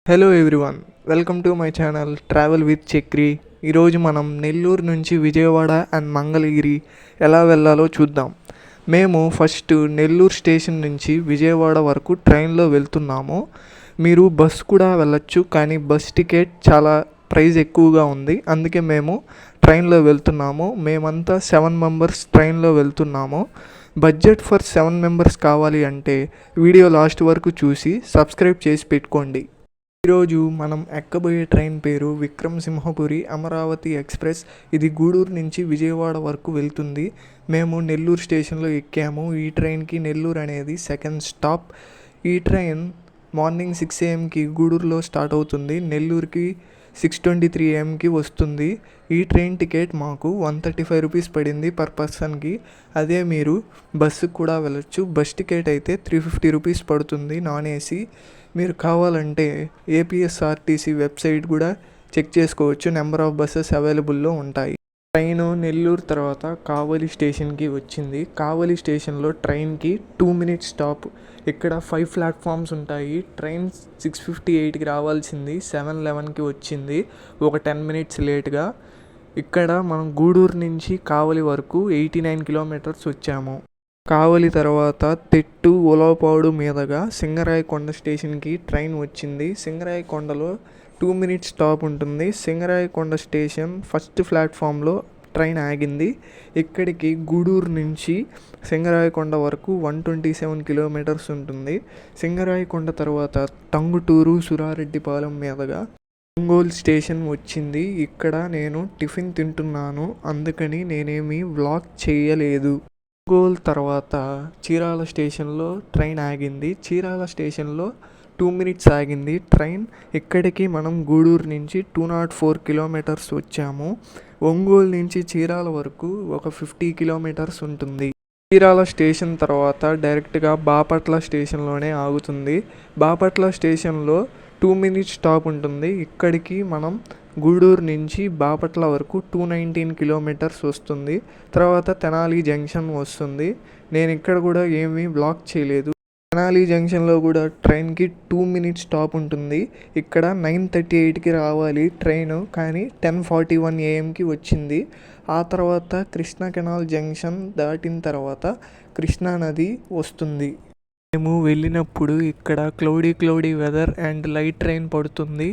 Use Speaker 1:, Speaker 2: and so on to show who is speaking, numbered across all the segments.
Speaker 1: Hello everyone, welcome to my channel travel with Chakri. ఈరోజు మనం నెల్లూరు నుంచి విజయవాడ అండ్ మంగళగిరి ఎలా వెళ్ళాలో చూద్దాం. మేము ఫస్ట్ నెల్లూరు స్టేషన్ నుంచి విజయవాడ వరకు ట్రైన్లో వెళ్తున్నాము. మీరు బస్ కూడా వెళ్ళొచ్చు, కానీ బస్ టికెట్ చాలా ప్రైస్ ఎక్కువగా ఉంది, అందుకే మేము ట్రైన్లో వెళ్తున్నాము. మేమంతా 7 మెంబర్స్ ట్రైన్లో వెళ్తున్నాము. బడ్జెట్ ఫర్ 7 మెంబర్స్ కావాలి అంటే వీడియో లాస్ట్ వరకు చూసి సబ్స్క్రైబ్ చేసి పెట్టుకోండి. ఈరోజు మనం ఎక్కబోయే ట్రైన్ పేరు విక్రమసింహపురి అమరావతి ఎక్స్ప్రెస్. ఇది గూడూరు నుంచి విజయవాడ వరకు వెళ్తుంది. మేము నెల్లూరు స్టేషన్లో ఎక్కాము. ఈ ట్రైన్కి నెల్లూరు అనేది సెకండ్ స్టాప్. ఈ ట్రైన్ మార్నింగ్ 6 AM గూడూరులో స్టార్ట్ అవుతుంది. నెల్లూరుకి 6:23 AM వస్తుంది. ఈ ట్రైన్ టికెట్ మాకు 135 రూపీస్ పడింది పర్ పర్సన్కి. అదే మీరు బస్సుకు కూడా వెళ్ళొచ్చు. బస్ టికెట్ అయితే 350 రూపీస్ పడుతుంది నాన్ ఏసీ. మీరు కావాలంటే ఏపీఎస్ఆర్టీసీ వెబ్సైట్ కూడా చెక్ చేసుకోవచ్చు. నెంబర్ ఆఫ్ బస్సెస్ అవైలబుల్లో ఉంటాయి. ట్రైన్ నెల్లూరు తర్వాత కావలి స్టేషన్కి వచ్చింది. కావలి స్టేషన్లో ట్రైన్కి 2 minutes స్టాప్. ఇక్కడ 5 ప్లాట్ఫామ్స్ ఉంటాయి. ట్రైన్ 6:58కి రావాల్సింది 7:11కి వచ్చింది, ఒక 10 minutes లేట్గా. ఇక్కడ మనం గూడూరు నుంచి కావలి వరకు 89 kilometers వచ్చాము. కావలి తర్వాత తెట్టు ఉలవపాడు మీదుగా సింగరాయకొండ స్టేషన్కి ట్రైన్ వచ్చింది. సింగరాయకొండలో 2 minutes స్టాప్ ఉంటుంది. సింగరాయకొండ స్టేషన్ ఫస్ట్ ప్లాట్ఫామ్లో ట్రైన్ ఆగింది. ఇక్కడికి గూడూరు నుంచి సింగరాయకొండ వరకు 127 kilometers ఉంటుంది. సింగరాయకొండ తర్వాత టంగుటూరు సురారెడ్డిపాలెం మీదుగా ఒంగోలు స్టేషన్ వచ్చింది. ఇక్కడ నేను టిఫిన్ తింటున్నాను, అందుకని నేనేమీ వ్లాగ్ చేయలేదు. ఒంగోలు తర్వాత చీరాల స్టేషన్లో ట్రైన్ ఆగింది. చీరాల స్టేషన్లో 2 minutes ఆగింది ట్రైన్. ఇక్కడికి మనం గూడూరు నుంచి 204 kilometers వచ్చాము. ఒంగోలు నుంచి చీరాల వరకు ఒక 50 kilometers ఉంటుంది. చీరాల స్టేషన్ తర్వాత డైరెక్ట్గా బాపట్ల స్టేషన్లోనే ఆగుతుంది. బాపట్ల స్టేషన్లో 2 minutes స్టాప్ ఉంటుంది. ఇక్కడికి మనం గూడూరు నుంచి బాపట్ల వరకు 219 kilometers వస్తుంది. తర్వాత తెనాలి జంక్షన్ వస్తుంది. నేను ఇక్కడ కూడా ఏమీ బ్లాక్ చేయలేదు. తెనాలి జంక్షన్లో కూడా ట్రైన్కి 2 minutes స్టాప్ ఉంటుంది. ఇక్కడ 9:38కి రావాలి ట్రైన్, కానీ 10:41 AM వచ్చింది. ఆ తర్వాత కృష్ణా కెనాల్ జంక్షన్ దాటిన తర్వాత కృష్ణా నది వస్తుంది. మేము వెళ్ళినప్పుడు ఇక్కడ cloudy weather and light rain పడుతుంది.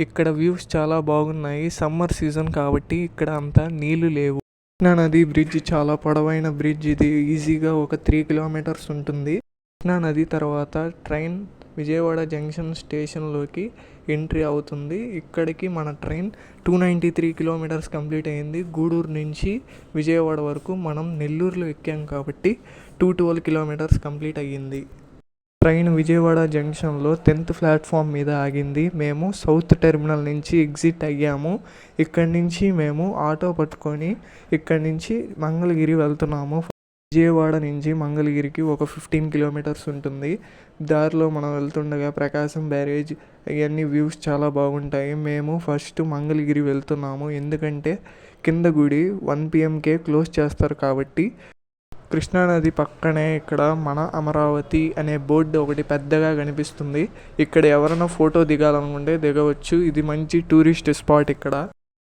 Speaker 1: ఇక్కడ వ్యూస్ చాలా బాగున్నాయి. సమ్మర్ సీజన్ కాబట్టి ఇక్కడ అంతా నీళ్లు లేవు. కృష్ణా నది బ్రిడ్జ్ చాలా పొడవైన బ్రిడ్జ్. ఇది ఈజీగా ఒక 3 kilometers ఉంటుంది. కృష్ణా నది తర్వాత ట్రైన్ విజయవాడ జంక్షన్ స్టేషన్లోకి ఎంట్రీ అవుతుంది. ఇక్కడికి మన ట్రైన్ 293 kilometers కంప్లీట్ అయింది. గూడూరు నుంచి విజయవాడ వరకు మనం నెల్లూరులో ఎక్కాం కాబట్టి 212 kilometers కంప్లీట్ అయ్యింది. ట్రైన్ విజయవాడ జంక్షన్లో 10th ప్లాట్ఫామ్ మీద ఆగింది. మేము సౌత్ టెర్మినల్ నుంచి ఎగ్జిట్ అయ్యాము. ఇక్కడి నుంచి మేము ఆటో పట్టుకొని ఇక్కడి నుంచి మంగళగిరి వెళ్తున్నాము. విజయవాడ నుంచి మంగళగిరికి ఒక 15 kilometers ఉంటుంది. దారిలో మనం వెళ్తుండగా ప్రకాశం బ్యారేజ్ ఇవన్నీ వ్యూస్ చాలా బాగుంటాయి. మేము ఫస్ట్ మంగళగిరి వెళ్తున్నాము, ఎందుకంటే కింద గుడి 1 PM క్లోజ్ చేస్తారు కాబట్టి. కృష్ణానది పక్కనే ఇక్కడ మన అమరావతి అనే బోర్డు ఒకటి పెద్దగా కనిపిస్తుంది. ఇక్కడ ఎవరైనా ఫోటో దిగాలనుకుంటే దిగవచ్చు. ఇది మంచి టూరిస్ట్ స్పాట్. ఇక్కడ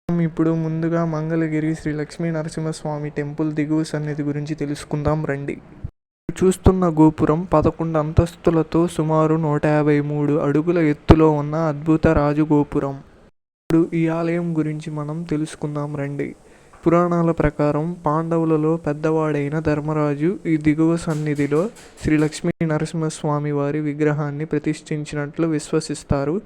Speaker 1: ఇప్పుడు ముందుగా మంగళగిరి శ్రీ లక్ష్మీ నరసింహస్వామి టెంపుల్ దిగువ సన్నిధి గురించి తెలుసుకుందాం రండి. చూస్తున్న గోపురం 11 అంతస్తులతో సుమారు 153 అడుగుల ఎత్తులో ఉన్న అద్భుత రాజగోపురం. ఇప్పుడు ఈ ఆలయం గురించి మనం తెలుసుకుందాం రండి. పురాణాల ప్రకారం పాండవులలో పెద్దవాడైన ధర్మరాజు ఈ దిగువ సన్నిధిలో శ్రీ లక్ష్మీ నరసింహస్వామి వారి విగ్రహాన్ని ప్రతిష్ఠించినట్లు విశ్వసిస్తారు.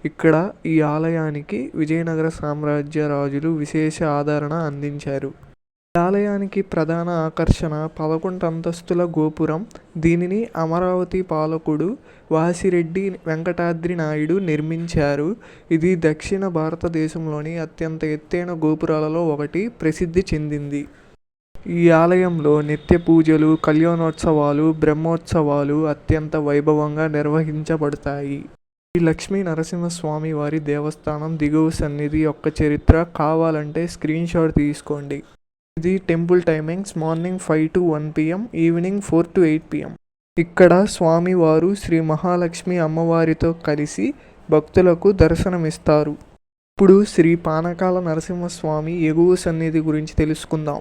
Speaker 1: ఇక్కడ ఈ ఆలయానికి విజయనగర సామ్రాజ్య రాజులు విశేష ఆదరణ అందించారు. ఈ ఆలయానికి ప్రధాన ఆకర్షణ 11 అంతస్తుల గోపురం. దీనిని అమరావతి పాలకుడు వాసిరెడ్డి వెంకటాద్రి నాయుడు నిర్మించారు. ఇది దక్షిణ భారతదేశంలోని అత్యంత ఎత్తైన గోపురాలలో ఒకటి ప్రసిద్ధి చెందింది. ఈ ఆలయంలో నిత్య పూజలు, కళ్యాణోత్సవాలు, బ్రహ్మోత్సవాలు అత్యంత వైభవంగా నిర్వహించబడతాయి. శ్రీ లక్ష్మీ నరసింహస్వామి వారి దేవస్థానం దిగువ సన్నిధి యొక్క చరిత్ర కావాలంటే స్క్రీన్ షాట్ తీసుకోండి. ఇది temple timings morning 5 to 1 PM, evening 4 to 8 PM. ఇక్కడ స్వామివారు శ్రీ మహాలక్ష్మి అమ్మవారితో కలిసి భక్తులకు దర్శనమిస్తారు. ఇప్పుడు శ్రీ పానకాల నరసింహస్వామి ఎగువ సన్నిధి గురించి తెలుసుకుందాం.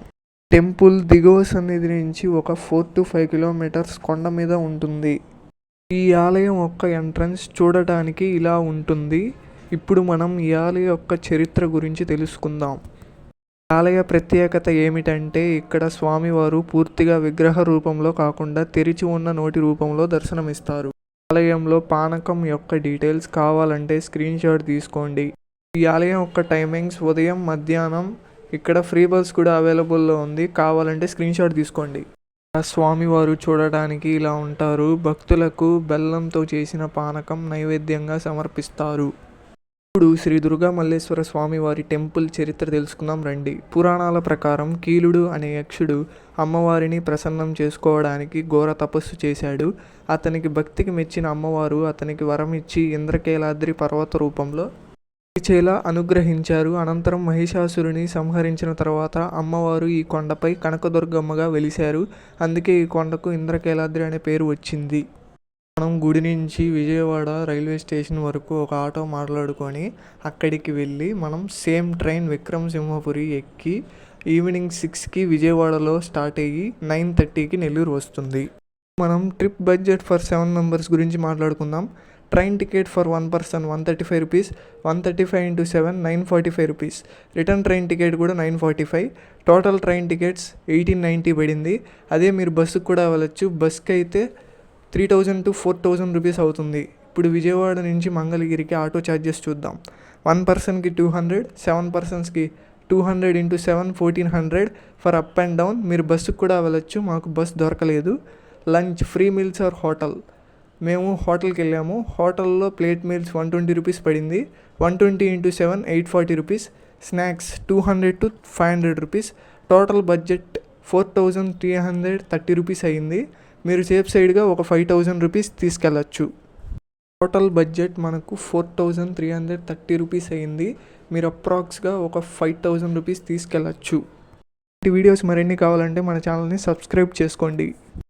Speaker 1: టెంపుల్ దిగువ సన్నిధి నుంచి ఒక 4 to 5 కిలోమీటర్స్ కొండ మీద ఉంటుంది. ఈ ఆలయం యొక్క ఎంట్రన్స్ చూడటానికి ఇలా ఉంటుంది. ఇప్పుడు మనం ఈ ఆలయం యొక్క చరిత్ర గురించి తెలుసుకుందాం. ఆలయ ప్రత్యేకత ఏమిటంటే ఇక్కడ స్వామివారు పూర్తిగా విగ్రహ రూపంలో కాకుండా తెరిచి ఉన్న నోటి రూపంలో దర్శనమిస్తారు. ఆలయంలో పానకం యొక్క డీటెయిల్స్ కావాలంటే స్క్రీన్ షాట్ తీసుకోండి. ఈ ఆలయం యొక్క టైమింగ్స్ ఉదయం, మధ్యాహ్నం. ఇక్కడ ఫ్రీ బస్ కూడా అవైలబుల్లో ఉంది, కావాలంటే స్క్రీన్ షాట్ తీసుకోండి. స్వామివారు చూడడానికి ఇలా ఉంటారు. భక్తులకు బెల్లంతో చేసిన పానకం నైవేద్యంగా సమర్పిస్తారు. ఇప్పుడు శ్రీ దుర్గా మల్లేశ్వర స్వామివారి టెంపుల్ చరిత్ర తెలుసుకుందాం రండి. పురాణాల ప్రకారం కీలుడు అనే యక్షుడు అమ్మవారిని ప్రసన్నం చేసుకోవడానికి ఘోర తపస్సు చేశాడు. అతనికి భక్తికి మెచ్చిన అమ్మవారు అతనికి వరం ఇచ్చి ఇంద్రకీలాద్రి పర్వత రూపంలో చేలా అనుగ్రహించారు. అనంతరం మహిషాసురుని సంహరించిన తర్వాత అమ్మవారు ఈ కొండపై కనకదుర్గమ్మగా వెలిశారు. అందుకే ఈ కొండకు ఇంద్రకీలాద్రి అనే పేరు వచ్చింది. మనం గుడి నుంచి విజయవాడ రైల్వే స్టేషన్ వరకు ఒక ఆటో మాట్లాడుకొని అక్కడికి వెళ్ళి మనం సేమ్ ట్రైన్ విక్రమసింహపురి ఎక్కి ఈవినింగ్ 6కి విజయవాడలో స్టార్ట్ అయ్యి 9:30కి నెల్లూరు వస్తుంది. మనం ట్రిప్ బడ్జెట్ ఫర్ 7 మెంబర్స్ గురించి మాట్లాడుకుందాం. Train ticket for 1 person 135 rupees, 135 into 7 945 rupees. Return train ticket కూడా 945. టోటల్ ట్రైన్ టికెట్స్ 1890 పడింది. అదే మీరు బస్సుకు కూడా వెళ్ళచ్చు. బస్కి అయితే 3000 to 4000 రూపీస్ అవుతుంది. ఇప్పుడు విజయవాడ నుంచి మంగళగిరికి ఆటో ఛార్జెస్ చూద్దాం. 1 personకి 200, 7 personsకి 200 into 7 1400 for up and down. మీరు బస్సుకు కూడా వెళ్ళచ్చు, మాకు బస్ దొరకలేదు. Lunch free meals or hotel. మేము హోటల్కి వెళ్ళాము. హోటల్లో ప్లేట్ మీల్స్ 120 రూపీస్ పడింది. 120 into 7 840 rupees. Snacks 200 to 500 rupees. Total budget 4330 rupees అయ్యింది. మీరు సేఫ్ సైడ్గా ఒక 5000 రూపీస్ తీసుకెళ్ళచ్చు. టోటల్ బడ్జెట్ మనకు 4330 రూపీస్ అయ్యింది. మీరు అప్రాక్స్గా ఒక 5000 రూపీస్ తీసుకెళ్ళచ్చు. ఈ వీడియోస్ మరిన్ని కావాలంటే మన ఛానల్ని సబ్స్క్రైబ్ చేసుకోండి.